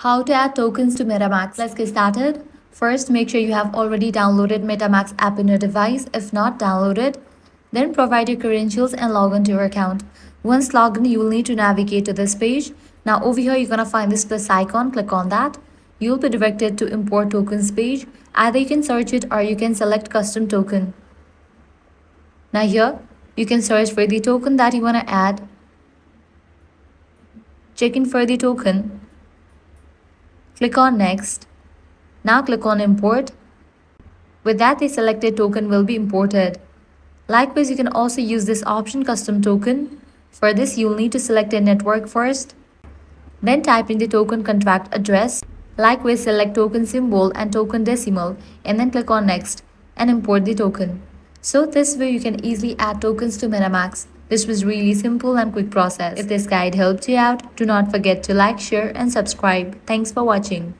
How to add tokens to MetaMask. Let's get started. First, make sure you have already downloaded MetaMask app in your device. If not, download it. Then provide your credentials and log on to your account. Once logged in, you will need to navigate to this page. Now over here, you're going to find this plus icon. Click on that. You'll be directed to import tokens page. Either you can search it or you can select custom token. Now here, you can search for the token that you want to add. Check in for the token. Click on next. Now click on import. With that, the selected token will be imported. Likewise, you can also use this option custom token. For this, you'll need to select a network first. Then type in the token contract address. Likewise, select token symbol and token decimal and then click on next and import the token. So this way you can easily add tokens to MetaMask. This was really simple and quick process. If this guide helped you out, do not forget to like, share and subscribe. Thanks for watching.